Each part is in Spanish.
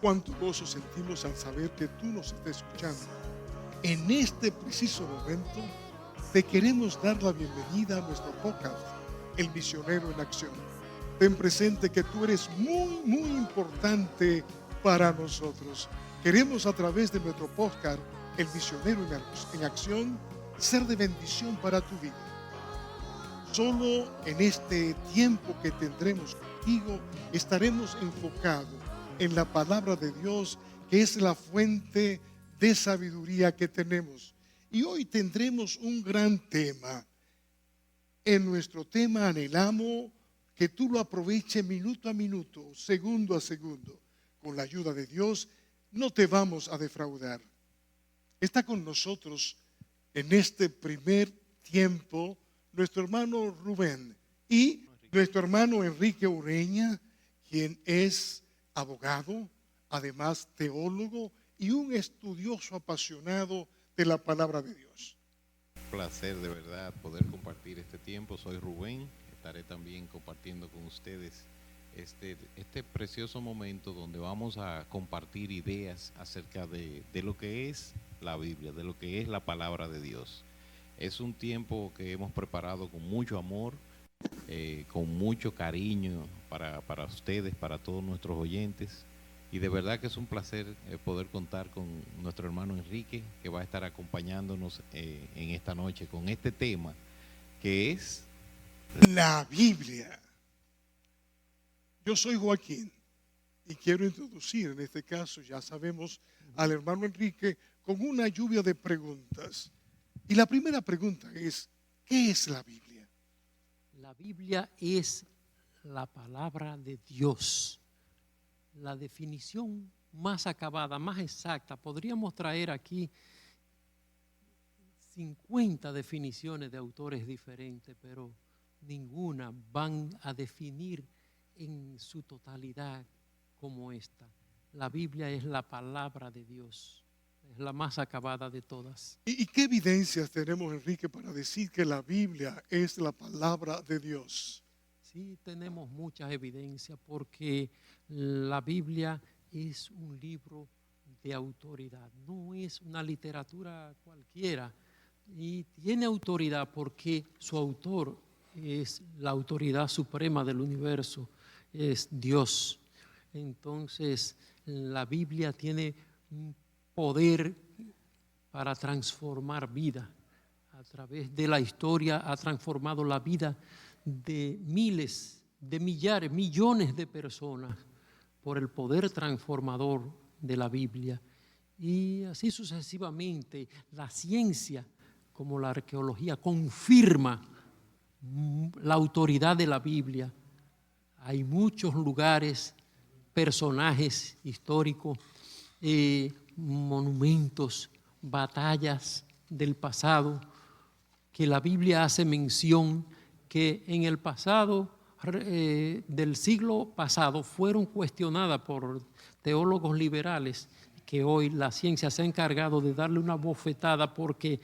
Cuánto gozo sentimos al saber que tú nos estás escuchando. En este preciso momento, te queremos dar la bienvenida a nuestro podcast, El Misionero en Acción. Ten presente que tú eres muy, muy importante para nosotros. Queremos a través de nuestro podcast, El Misionero en Acción, ser de bendición para tu vida. Solo en este tiempo que tendremos contigo, estaremos enfocados en la palabra de Dios, que es la fuente de sabiduría que tenemos. Y hoy tendremos un gran tema. En nuestro tema anhelamos que tú lo aproveches minuto a minuto, segundo a segundo. Con la ayuda de Dios no te vamos a defraudar. Está con nosotros en este primer tiempo nuestro hermano Rubén y nuestro hermano Enrique Ureña, quien es abogado, además teólogo y un estudioso apasionado de la palabra de Dios. Placer de verdad poder compartir este tiempo. Soy Rubén, estaré también compartiendo con ustedes este precioso momento donde vamos a compartir ideas acerca de lo que es la Biblia, de lo que es la palabra de Dios. Es un tiempo que hemos preparado con mucho amor, con mucho cariño para ustedes, para todos nuestros oyentes. Y de verdad que es un placer poder contar con nuestro hermano Enrique, que va a estar acompañándonos en esta noche con este tema, que es la Biblia. Yo soy Joaquín y quiero introducir en este caso, ya sabemos, al hermano Enrique con una lluvia de preguntas. Y la primera pregunta es, ¿qué es la Biblia? La Biblia es la palabra de Dios. La definición más acabada, más exacta, podríamos traer aquí 50 definiciones de autores diferentes, pero ninguna van a definir en su totalidad como esta. La Biblia es la palabra de Dios, es la más acabada de todas. ¿Y qué evidencias tenemos, Enrique, para decir que la Biblia es la palabra de Dios? Sí, tenemos muchas evidencias porque la Biblia es un libro de autoridad, no es una literatura cualquiera, y tiene autoridad porque su autor es la autoridad suprema del universo, es Dios. Entonces, la Biblia tiene un poder para transformar vida. A través de la historia ha transformado la vida de miles, de millares, millones de personas por el poder transformador de la Biblia. Y así sucesivamente, la ciencia como la arqueología confirma la autoridad de la Biblia. Hay muchos lugares, personajes históricos, monumentos, batallas del pasado, que la Biblia hace mención que en el pasado, del siglo pasado, fueron cuestionadas por teólogos liberales, que hoy la ciencia se ha encargado de darle una bofetada porque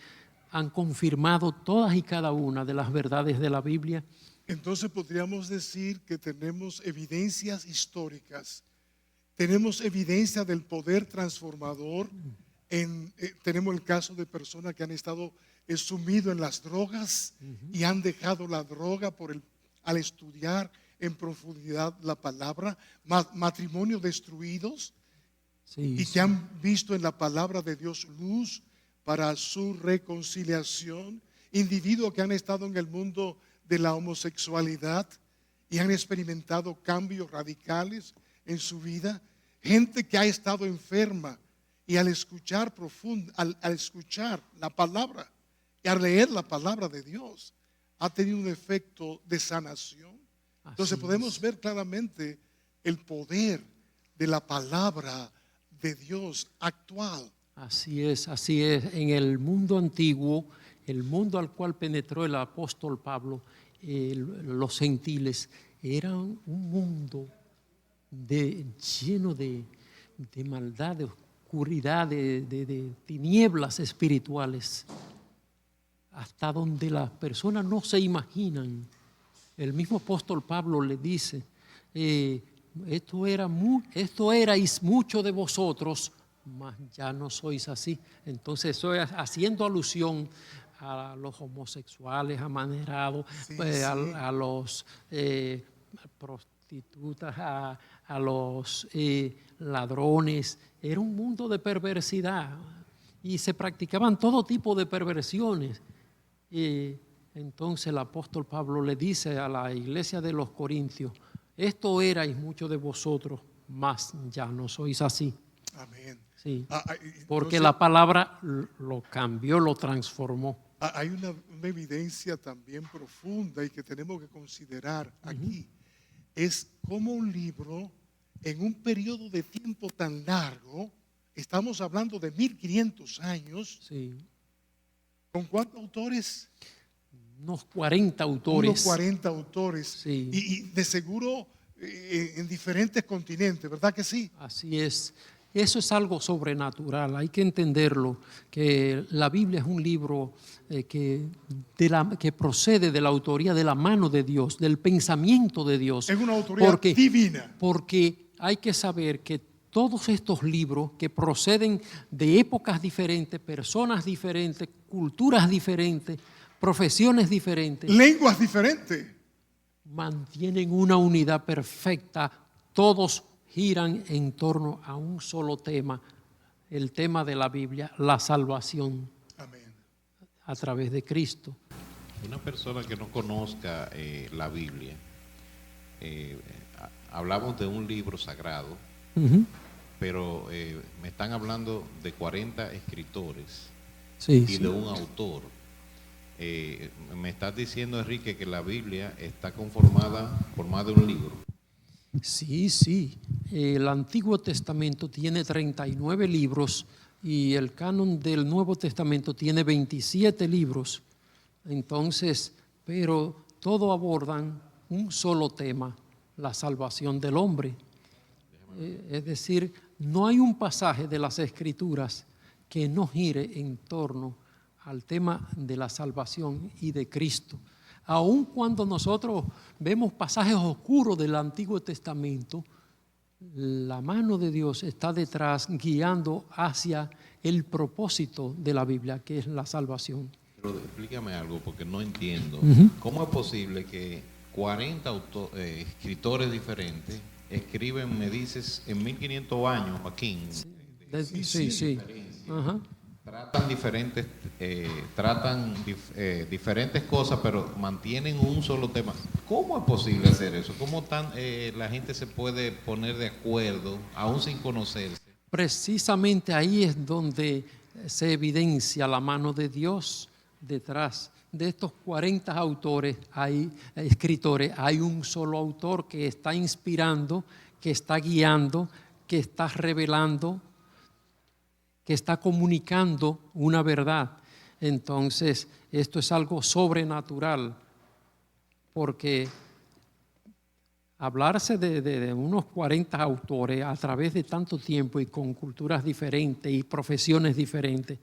han confirmado todas y cada una de las verdades de la Biblia. Entonces podríamos decir que tenemos evidencias históricas, tenemos evidencia del poder transformador, tenemos el caso de personas que han estado sumidos en las drogas y han dejado la droga al estudiar en profundidad la palabra, matrimonios destruidos y que han visto en la palabra de Dios luz para su reconciliación, individuos que han estado en el mundo de la homosexualidad y han experimentado cambios radicales en su vida, gente que ha estado enferma y al escuchar al escuchar la palabra y al leer la palabra de Dios ha tenido un efecto de sanación. Entonces podemos ver claramente el poder de la palabra de Dios actual. Así es, así es. En el mundo antiguo, el mundo al cual penetró el apóstol Pablo, los gentiles, eran un mundo lleno de maldad, de oscuridad, de tinieblas espirituales, hasta donde las personas no se imaginan. El mismo apóstol Pablo le dice, esto erais muchos de vosotros, mas ya no sois así. Entonces, eso es haciendo alusión a los homosexuales amanerados, Sí, a los prostitutas, a los ladrones. Era un mundo de perversidad y se practicaban todo tipo de perversiones. Entonces el apóstol Pablo le dice a la iglesia de los Corintios: esto erais muchos de vosotros, mas ya no sois así. Amén. Sí, Entonces, porque la palabra lo cambió, lo transformó. hay una evidencia también profunda y que tenemos que considerar aquí. Es como un libro en un periodo de tiempo tan largo, estamos hablando de 1500 años, Sí. ¿con cuántos autores? Unos 40 autores. Unos 40 autores. Sí. Y de seguro en diferentes continentes, ¿verdad que sí? Así es. Eso es algo sobrenatural, hay que entenderlo, que la Biblia es un libro que procede de la autoría, de la mano de Dios, del pensamiento de Dios. Es una autoridad divina. Porque hay que saber que todos estos libros que proceden de épocas diferentes, personas diferentes, culturas diferentes, profesiones diferentes, Lenguas diferentes. mantienen una unidad perfecta, todos giran en torno a un solo tema, el tema de la Biblia, la salvación. Amén. A través de Cristo. Una persona que no conozca la Biblia, hablamos de un libro sagrado, pero me están hablando de 40 escritores y de un autor. Me estás diciendo, Enrique, que la Biblia está conformada por más de un libro. Sí. El Antiguo Testamento tiene 39 libros y el canon del Nuevo Testamento tiene 27 libros. Entonces, pero todos abordan un solo tema, la salvación del hombre. Es decir, no hay un pasaje de las Escrituras que no gire en torno al tema de la salvación y de Cristo. Aun cuando nosotros vemos pasajes oscuros del Antiguo Testamento, la mano de Dios está detrás guiando hacia el propósito de la Biblia, que es la salvación. Pero explícame algo porque no entiendo. ¿Cómo es posible que 40 escritores diferentes escriben, me dices, en 1500 años, Joaquín? Sí. Ajá. Tratan diferentes cosas, pero mantienen un solo tema. ¿Cómo es posible hacer eso? ¿Cómo la gente se puede poner de acuerdo, aún sin conocerse? Precisamente ahí es donde se evidencia la mano de Dios detrás. De estos 40 escritores, hay un solo autor que está inspirando, que está guiando, que está revelando, que está comunicando una verdad. Entonces, esto es algo sobrenatural, porque hablarse de unos 40 autores a través de tanto tiempo y con culturas diferentes y profesiones diferentes,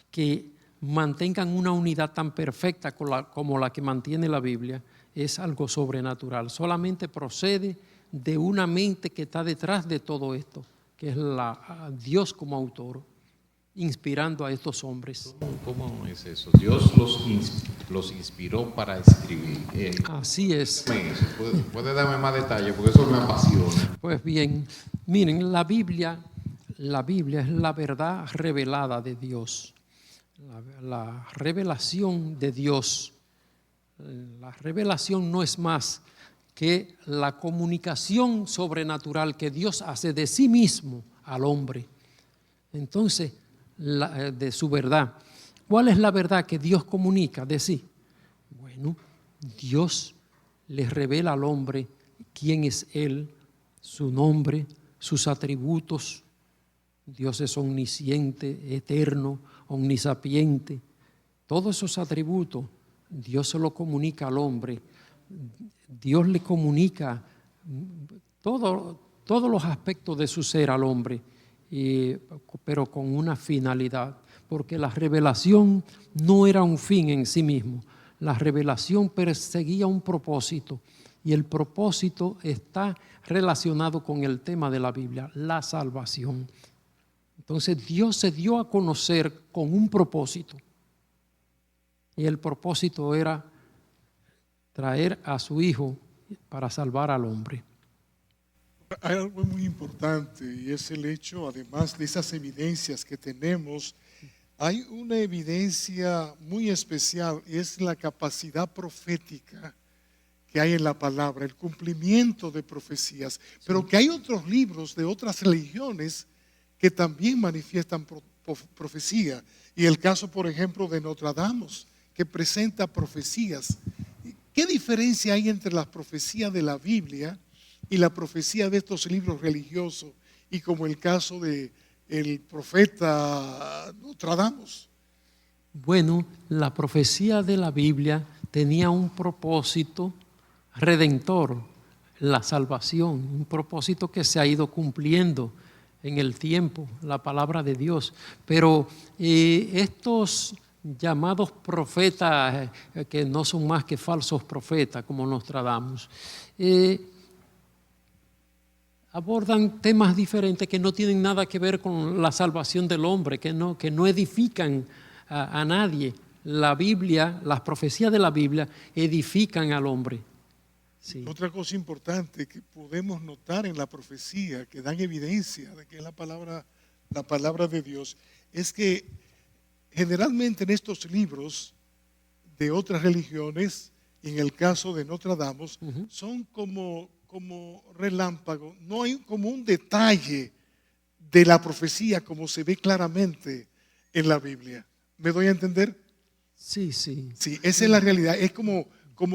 que mantengan una unidad tan perfecta como la que mantiene la Biblia, es algo sobrenatural. Solamente procede de una mente que está detrás de todo esto, que es Dios como autor, inspirando a estos hombres. ¿Cómo es eso? Dios los inspiró para escribir. Así es. ¿Puede darme más detalles? Porque eso me apasiona. Pues bien, miren, la Biblia es la verdad revelada de Dios. La revelación de Dios. La revelación no es más que la comunicación sobrenatural que Dios hace de sí mismo al hombre. Entonces, de su verdad. ¿Cuál es la verdad que Dios comunica de sí? Bueno, Dios le revela al hombre quién es Él, su nombre, sus atributos. Dios es omnisciente, eterno, omnisapiente. Todos esos atributos Dios se los comunica al hombre. Dios le comunica todos los aspectos de su ser al hombre, pero con una finalidad, porque la revelación no era un fin en sí mismo. La revelación perseguía un propósito, Y el propósito está relacionado con el tema de la Biblia, la salvación. Entonces Dios se dio a conocer con un propósito. Y el propósito era traer a su Hijo para salvar al hombre. Hay algo muy importante y es el hecho, además de esas evidencias que tenemos, hay una evidencia muy especial, es la capacidad profética que hay en la palabra, el cumplimiento de profecías, pero que hay otros libros de otras religiones que también manifiestan profecía. Y el caso, por ejemplo, de Notre Dame, que presenta profecías. ¿Qué diferencia hay entre las profecías de la Biblia y la profecía de estos libros religiosos? Y como el caso de el profeta Nostradamus. Bueno, la profecía de la Biblia tenía un propósito redentor, la salvación, un propósito que se ha ido cumpliendo en el tiempo, la palabra de Dios. Pero estos llamados profetas, que no son más que falsos profetas, como Nostradamus, abordan temas diferentes que no tienen nada que ver con la salvación del hombre, que no edifican a nadie. La Biblia, las profecías de la Biblia edifican al hombre. Sí. Otra cosa importante que podemos notar en la profecía, que dan evidencia de que es la palabra de Dios, es que generalmente en estos libros de otras religiones, en el caso de Notre Dame, son como relámpagos, no hay como un detalle de la profecía como se ve claramente en la Biblia. ¿Me doy a entender? Sí, sí. Sí, esa es la realidad, es como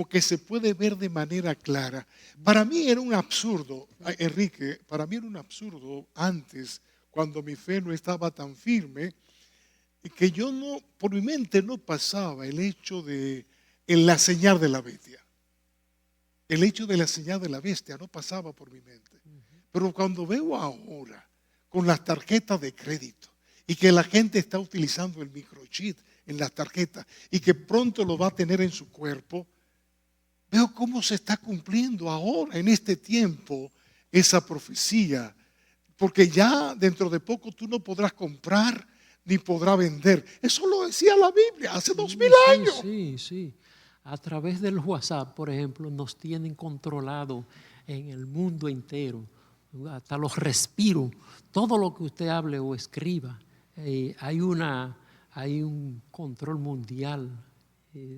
que se puede ver de manera clara. Para mí era un absurdo, Enrique, para mí era un absurdo antes, cuando mi fe no estaba tan firme, que yo no, por mi mente no pasaba el hecho de la señal de la bestia. El hecho de la señal de la bestia no pasaba por mi mente. Pero cuando veo ahora con las tarjetas de crédito y que la gente está utilizando el microchip en las tarjetas y que pronto lo va a tener en su cuerpo, veo cómo se está cumpliendo ahora en este tiempo esa profecía. Porque ya dentro de poco tú no podrás comprar ni podrás vender. Eso lo decía la Biblia hace 2000 años. Sí, sí. A través del WhatsApp, por ejemplo, nos tienen controlado en el mundo entero, hasta los respiros, todo lo que usted hable o escriba. Hay un control mundial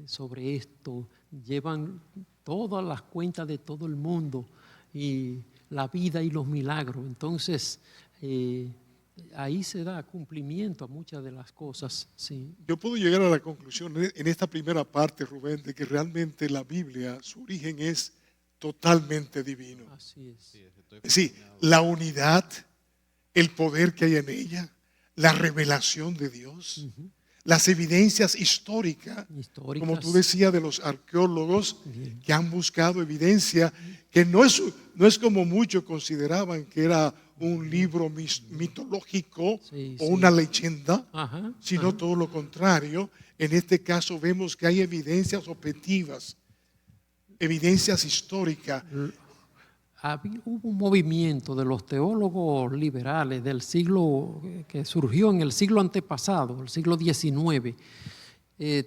sobre esto. Llevan todas las cuentas de todo el mundo y la vida y los milagros. Entonces, ahí se da cumplimiento a muchas de las cosas. Sí. Yo puedo llegar a la conclusión en esta primera parte, Rubén, de que realmente la Biblia, su origen es totalmente divino. Así es. Sí, la unidad, el poder que hay en ella, la revelación de Dios, las evidencias históricas, como tú decías, de los arqueólogos que han buscado evidencia, que no es como muchos consideraban que era un libro mitológico o una leyenda, sino todo lo contrario. En este caso vemos que hay evidencias objetivas, evidencias históricas. Hubo un movimiento de los teólogos liberales del siglo que surgió en el siglo antepasado, el siglo XIX,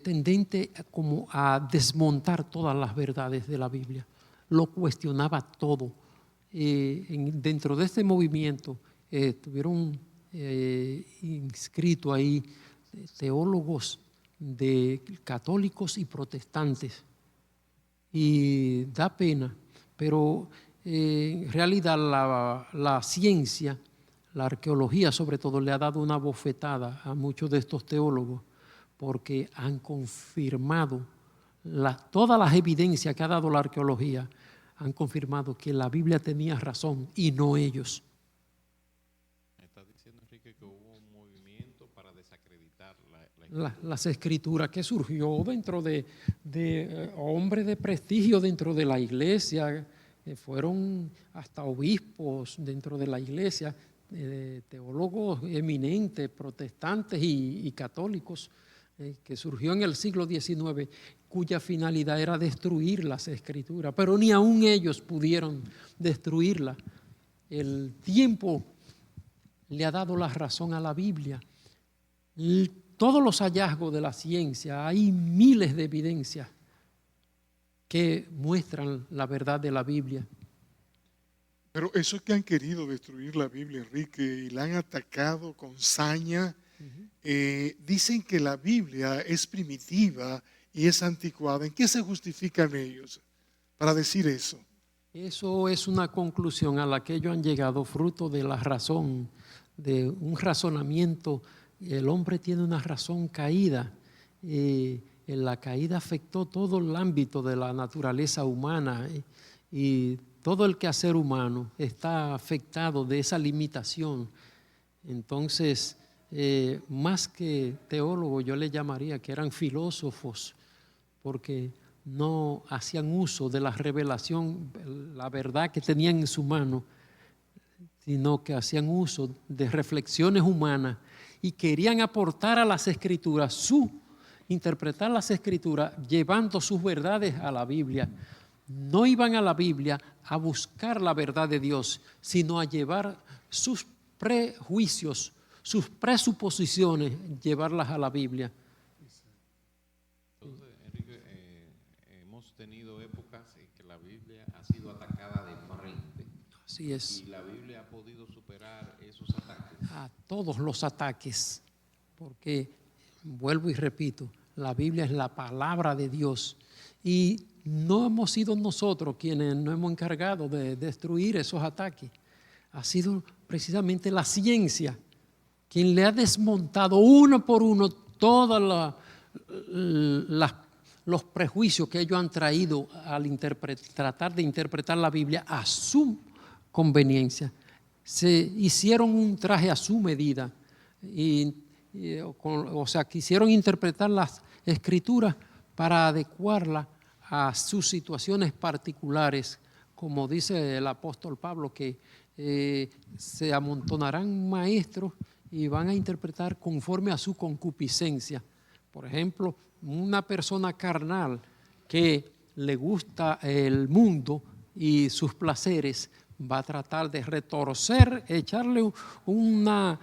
tendente como a desmontar todas las verdades de la Biblia. Lo cuestionaba todo. Dentro de este movimiento estuvieron inscritos ahí teólogos de católicos y protestantes. Y da pena, pero en realidad la ciencia, la arqueología sobre todo, le ha dado una bofetada a muchos de estos teólogos porque han confirmado todas las evidencias que ha dado la arqueología, han confirmado que la Biblia tenía razón y no ellos. ¿Estás diciendo, Enrique, que hubo un movimiento para desacreditar las escrituras que surgió dentro de hombres de prestigio dentro de la iglesia? Fueron hasta obispos dentro de la iglesia, teólogos eminentes, protestantes y católicos, que surgió en el siglo XIX, cuya finalidad era destruir las Escrituras, pero ni aun ellos pudieron destruirla. El tiempo le ha dado la razón a la Biblia. Todos los hallazgos de la ciencia, hay miles de evidencias que muestran la verdad de la Biblia. Pero eso que han querido destruir la Biblia, Enrique, y la han atacado con saña, dicen que la Biblia es primitiva y es anticuada. ¿En qué se justifican ellos para decir eso? Eso es una conclusión a la que ellos han llegado fruto de la razón, de un razonamiento. El hombre tiene una razón caída. La caída afectó todo el ámbito de la naturaleza humana y todo el quehacer humano está afectado de esa limitación. Entonces, más que teólogos, yo le llamaría que eran filósofos, porque no hacían uso de la revelación, la verdad que tenían en su mano, sino que hacían uso de reflexiones humanas y querían aportar a las Escrituras interpretar las Escrituras llevando sus verdades a la Biblia. No iban a la Biblia a buscar la verdad de Dios, sino a llevar sus prejuicios, sus presuposiciones, llevarlas a la Biblia. Entonces, Enrique, hemos tenido épocas en que la Biblia ha sido atacada de frente. Así es. Y la Biblia ha podido superar esos ataques. A todos los ataques, porque, vuelvo y repito, la Biblia es la palabra de Dios y no hemos sido nosotros quienes nos hemos encargado de destruir esos ataques. Ha sido precisamente la ciencia quien le ha desmontado uno por uno todos los prejuicios que ellos han traído al tratar de interpretar la Biblia a su conveniencia. Se hicieron un traje a su medida o sea, quisieron interpretar las Escrituras para adecuarlas a sus situaciones particulares, como dice el apóstol Pablo, que se amontonarán maestros y van a interpretar conforme a su concupiscencia. Por ejemplo, una persona carnal que le gusta el mundo y sus placeres va a tratar de retorcer, echarle una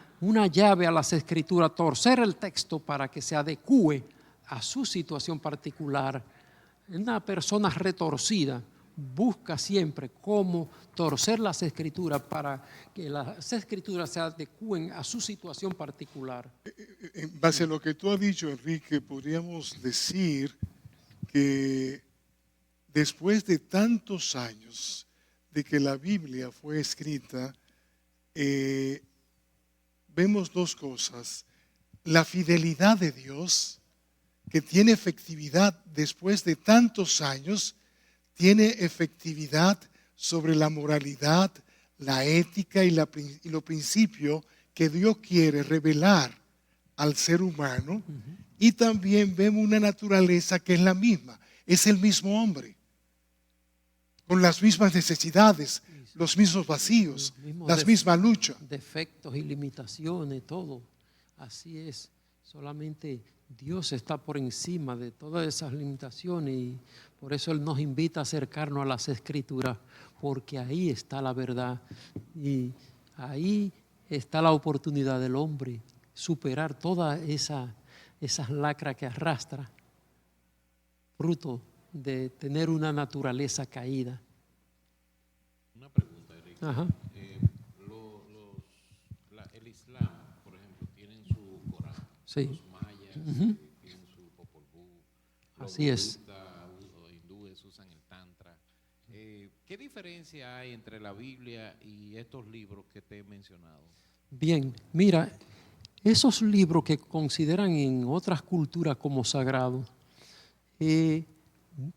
llave a las Escrituras, torcer el texto para que se adecue a su situación particular. Una persona retorcida busca siempre cómo torcer las Escrituras para que las Escrituras se adecúen a su situación particular. En base a lo que tú has dicho, Enrique, podríamos decir que después de tantos años de que la Biblia fue escrita, vemos dos cosas: la fidelidad de Dios, que tiene efectividad después de tantos años, tiene efectividad sobre la moralidad, la ética y los principios que Dios quiere revelar al ser humano. Y también vemos una naturaleza que es la misma, es el mismo hombre, con las mismas necesidades, los mismos vacíos, las mismas luchas. Defectos y limitaciones, todo. Así es. Solamente Dios está por encima de todas esas limitaciones y por eso Él nos invita a acercarnos a las Escrituras, porque ahí está la verdad y ahí está la oportunidad del hombre superar todas esas lacras que arrastra, fruto de tener una naturaleza caída. Una pregunta, Enrique. Ajá. El Islam, por ejemplo, tienen su Corán. Sí. Los mayas tienen su Popol Vuh. Así es. Los hindúes usan el Tantra. ¿Qué diferencia hay entre la Biblia y estos libros que te he mencionado? Bien, mira, esos libros que consideran en otras culturas como sagrados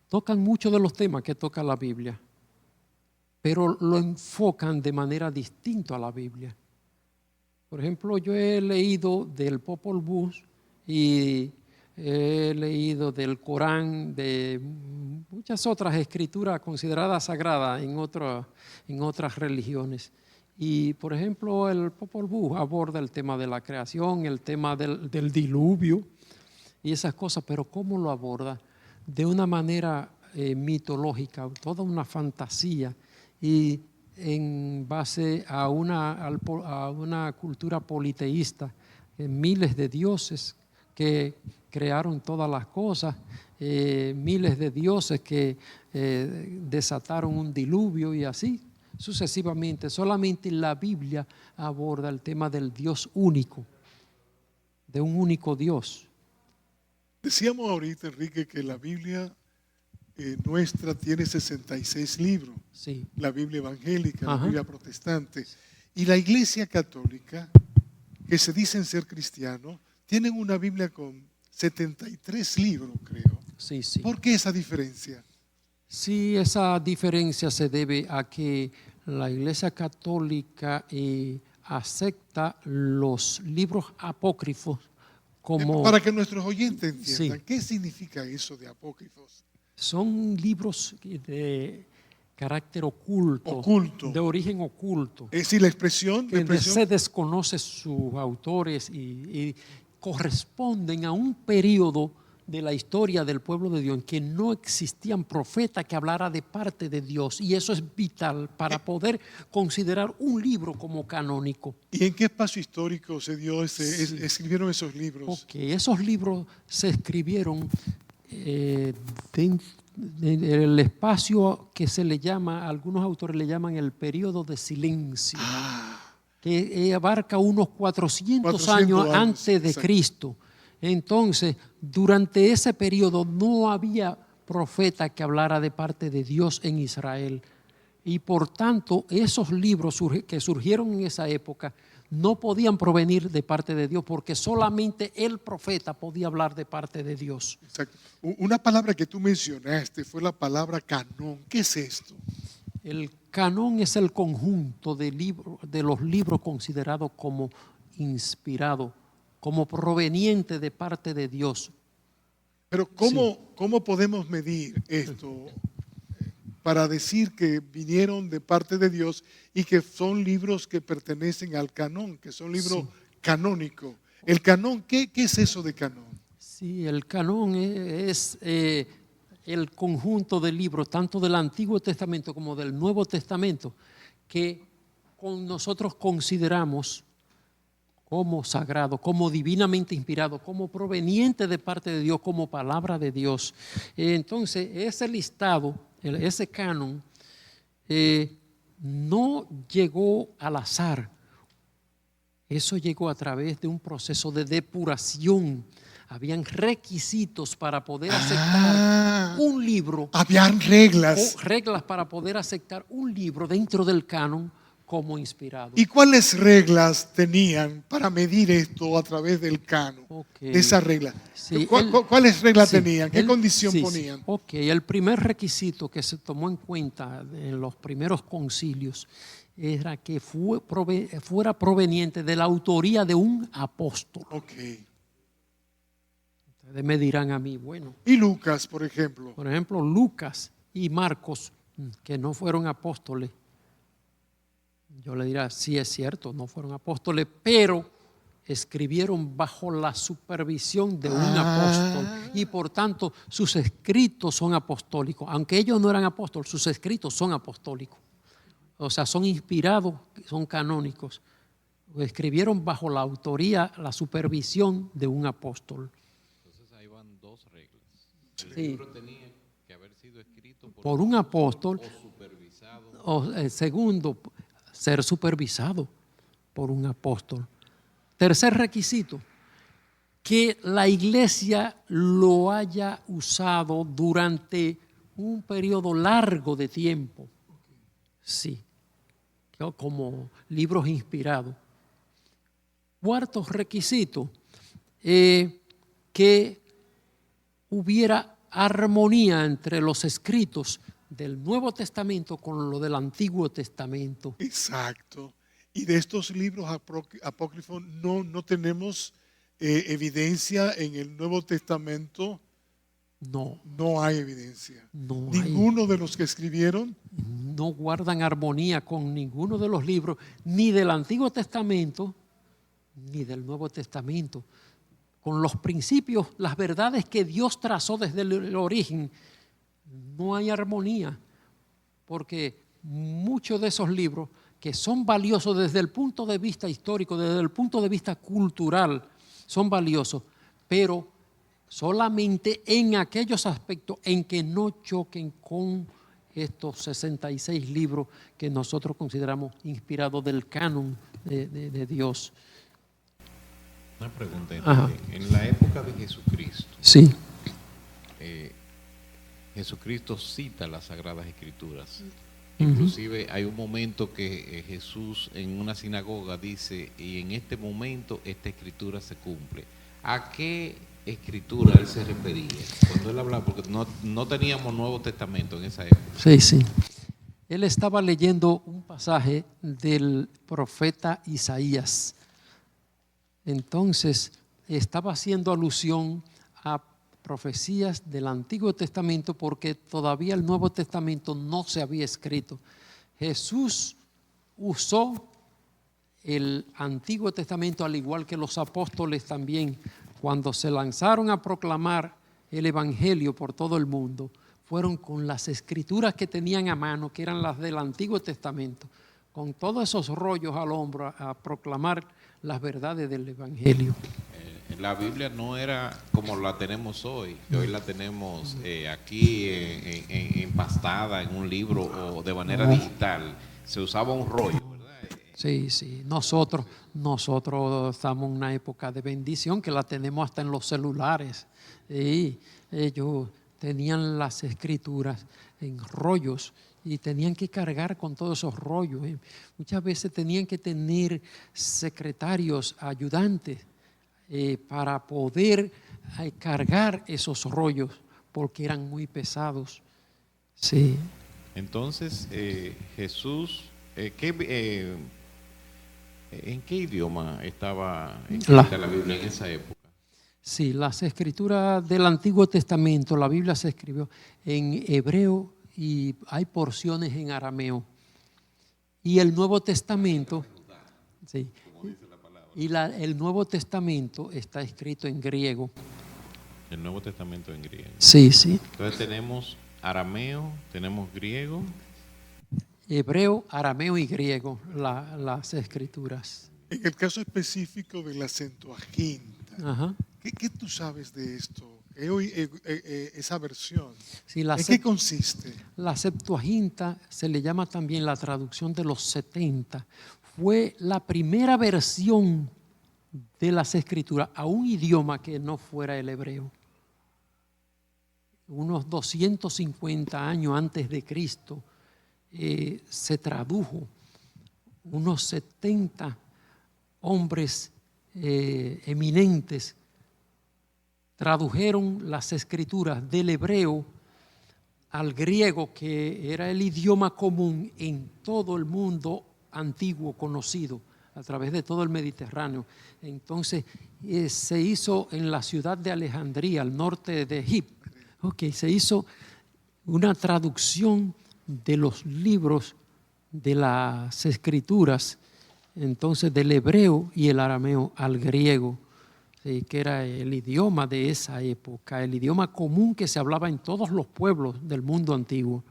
tocan muchos de los temas que toca la Biblia, pero lo enfocan de manera distinta a la Biblia. Por ejemplo, yo he leído del Popol Vuh y he leído del Corán, de muchas otras escrituras consideradas sagradas en otras religiones. Y, por ejemplo, el Popol Vuh aborda el tema de la creación, el tema del diluvio, y esas cosas, pero ¿cómo lo aborda? De una manera mitológica, toda una fantasía, y en base a una cultura politeísta, miles de dioses que crearon todas las cosas, miles de dioses que desataron un diluvio y así sucesivamente. Solamente la Biblia aborda el tema del Dios único, de un único Dios. Decíamos ahorita, Enrique, que la Biblia nuestra tiene 66 libros. Sí. La Biblia evangélica, Ajá. la Biblia protestante. Y la Iglesia católica, que se dicen ser cristianos, tienen una Biblia con 73 libros, creo. Sí, sí. ¿Por qué esa diferencia? Sí, esa diferencia se debe a que la Iglesia Católica acepta los libros apócrifos como Para que nuestros oyentes entiendan, Sí. ¿qué significa eso de apócrifos? son libros de carácter oculto, Oculto. de origen oculto, Es decir, la expresión que se desconoce sus autores y corresponden a un periodo de la historia del pueblo de Dios en que no existían profetas que hablara de parte de Dios, y eso es vital para poder considerar un libro como canónico. ¿Y en qué espacio histórico se dio Sí. escribieron esos libros? Porque esos libros se escribieron en el espacio que se le llama, algunos autores le llaman el periodo de silencio, que abarca unos 400 años antes de exacto. Cristo. Entonces, durante ese periodo no había profeta que hablara de parte de Dios en Israel. Y por tanto, esos libros que surgieron en esa época no podían provenir de parte de Dios, porque solamente el profeta podía hablar de parte de Dios. Exacto. Una palabra que tú mencionaste fue la palabra canón. ¿Qué es esto? El canón es el conjunto de los libros considerados como inspirados, como proveniente de parte de Dios. Pero ¿cómo podemos medir esto para decir que vinieron de parte de Dios y que son libros que pertenecen al canón, que son libros canónicos? El canón, ¿qué es eso de canón? Sí, el canón es el conjunto de libros, tanto del Antiguo Testamento como del Nuevo Testamento, que nosotros consideramos como sagrado, como divinamente inspirado, como proveniente de parte de Dios, como palabra de Dios. Entonces, ese listado, ese canon, no llegó al azar. Eso llegó a través de un proceso de depuración. Habían requisitos para poder aceptar un libro. Habían reglas. O reglas para poder aceptar un libro dentro del canon como inspirado. ¿Y cuáles reglas tenían para medir esto a través del canon? Okay. De esa regla. Sí, ¿Cuáles reglas tenían? ¿Qué condición sí, ponían? Sí. Ok, el primer requisito que se tomó en cuenta en los primeros concilios era que fuera proveniente de la autoría de un apóstol. Ok. Ustedes me dirán a mí, bueno. ¿Y Lucas, por ejemplo? Por ejemplo, Lucas y Marcos, que no fueron apóstoles. Yo le diría, sí es cierto, no fueron apóstoles, pero escribieron bajo la supervisión de un apóstol, y por tanto sus escritos son apostólicos. Aunque ellos no eran apóstoles, sus escritos son apostólicos. O sea, son inspirados, son canónicos. Escribieron bajo la autoría, la supervisión de un apóstol. Entonces ahí van dos reglas. El Sí. libro tenía que haber sido escrito Por un apóstol o supervisado. o segundo, ser supervisado por un apóstol. Tercer requisito, que la iglesia lo haya usado durante un periodo largo de tiempo. Sí, como libros inspirados. Cuarto requisito, que hubiera armonía entre los escritos del Nuevo Testamento con lo del Antiguo Testamento. Exacto. Y de estos libros apócrifos no tenemos evidencia en el Nuevo Testamento. No hay evidencia. Ninguno de los que escribieron no guardan armonía con ninguno de los libros, ni del Antiguo Testamento, ni del Nuevo Testamento. con los principios, las verdades que Dios trazó desde el origen, no hay armonía, porque muchos de esos libros que son valiosos desde el punto de vista histórico, desde el punto de vista cultural, son valiosos, pero solamente en aquellos aspectos en que no choquen con estos 66 libros que nosotros consideramos inspirados del canon de Dios. Una pregunta. Ajá. En la época de Jesucristo, Sí. Jesucristo cita las Sagradas Escrituras. Inclusive hay un momento que Jesús en una sinagoga dice, y en este momento esta escritura se cumple. ¿A qué escritura él se refería cuando él hablaba? Porque no teníamos Nuevo Testamento en esa época. Sí, sí. Él estaba leyendo un pasaje del profeta Isaías. Entonces, estaba haciendo alusión a profecías del Antiguo Testamento porque todavía el Nuevo Testamento no se había escrito. Jesús usó el Antiguo Testamento, al igual que los apóstoles también, cuando se lanzaron a proclamar el Evangelio por todo el mundo, fueron con las escrituras que tenían a mano, que eran las del Antiguo Testamento, con todos esos rollos al hombro a proclamar las verdades del Evangelio. La Biblia no era como la tenemos hoy, que hoy la tenemos aquí empastada en un libro o de manera digital. Se usaba un rollo, ¿verdad? Sí, sí. Nosotros estamos en una época de bendición que la tenemos hasta en los celulares. Y ellos tenían las escrituras en rollos y tenían que cargar con todos esos rollos. Muchas veces tenían que tener secretarios, ayudantes, para poder cargar esos rollos porque eran muy pesados. Sí. Entonces, Jesús, ¿en qué idioma estaba escrita la Biblia en esa época? Sí, las escrituras del Antiguo Testamento, la Biblia se escribió en hebreo y hay porciones en arameo. Y el Nuevo Testamento, sí, y el Nuevo Testamento está escrito en griego. El Nuevo Testamento en griego. Sí, sí. Entonces tenemos arameo, tenemos griego. Hebreo, arameo y griego, las escrituras. En el caso específico de la Septuaginta, Ajá. ¿qué tú sabes de esto? Esa versión, Sí, ¿en qué consiste? La Septuaginta se le llama también la traducción de los 70. Fue la primera versión de las escrituras a un idioma que no fuera el hebreo. Unos 250 años antes de Cristo se tradujo. Unos 70 hombres eminentes tradujeron las escrituras del hebreo al griego, que era el idioma común en todo el mundo antiguo conocido, a través de todo el Mediterráneo. Entonces se hizo en la ciudad de Alejandría, al norte de Egipto. Se hizo una traducción de los libros de las escrituras, entonces del hebreo y el arameo al griego, que era el idioma de esa época, el idioma común que se hablaba en todos los pueblos del mundo antiguo.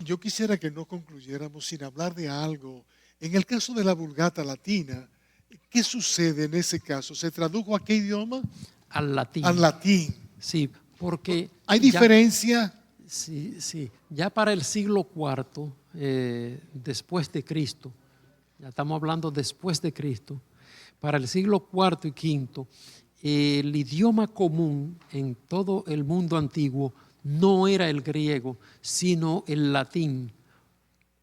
Yo quisiera que no concluyéramos sin hablar de algo. En el caso de la Vulgata Latina, ¿qué sucede en ese caso? ¿Se tradujo a qué idioma? Al latín. Al latín. Sí, porque... ¿Hay diferencia? Sí, sí. Ya para el siglo IV, después de Cristo, ya estamos hablando después de Cristo, para el siglo IV y V, el idioma común en todo el mundo antiguo no era el griego, sino el latín,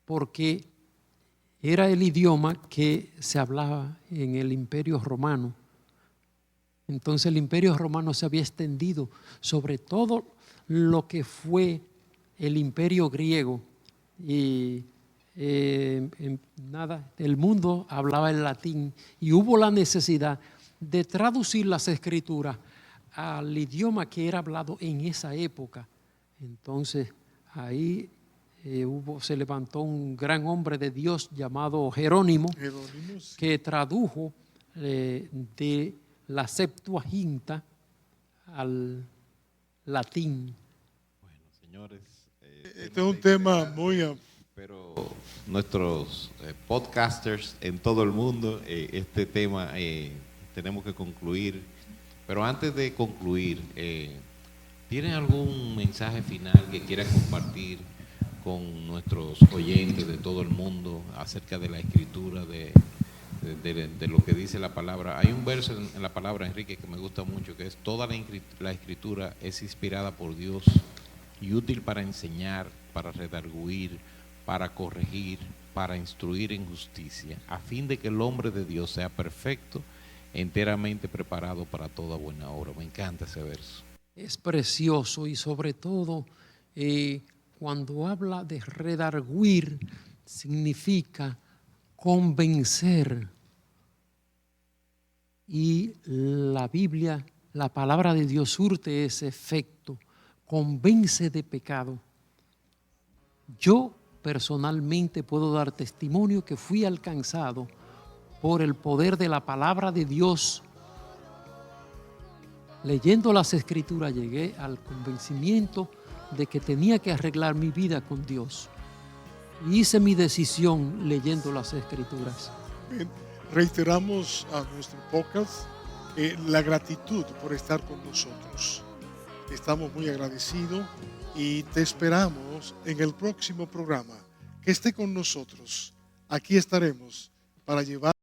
porque era el idioma que se hablaba en el Imperio Romano. Entonces el Imperio Romano se había extendido sobre todo lo que fue el Imperio griego y el mundo hablaba el latín y hubo la necesidad de traducir las escrituras al idioma que era hablado en esa época. Entonces ahí se levantó un gran hombre de Dios llamado Jerónimo, que tradujo de la Septuaginta al latín. Bueno, señores, Este es un tema muy... pero nuestros podcasters en todo el mundo, este tema tenemos que concluir. Pero antes de concluir, ¿tienen algún mensaje final que quieran compartir con nuestros oyentes de todo el mundo acerca de la escritura, de lo que dice la palabra? Hay un verso en la palabra, Enrique, que me gusta mucho, que es: toda la escritura es inspirada por Dios y útil para enseñar, para redarguir, para corregir, para instruir en justicia, a fin de que el hombre de Dios sea perfecto, enteramente preparado para toda buena obra. Me encanta ese verso. Es precioso, y sobre todo cuando habla de redarguir, significa convencer. Y la Biblia, la palabra de Dios surte ese efecto, convence de pecado. Yo personalmente puedo dar testimonio que fui alcanzado por el poder de la palabra de Dios. Leyendo las Escrituras llegué al convencimiento de que tenía que arreglar mi vida con Dios. Y hice mi decisión leyendo las Escrituras. Bien, reiteramos a nuestro podcast la gratitud por estar con nosotros. Estamos muy agradecidos y te esperamos en el próximo programa. Que esté con nosotros. Aquí estaremos para llevar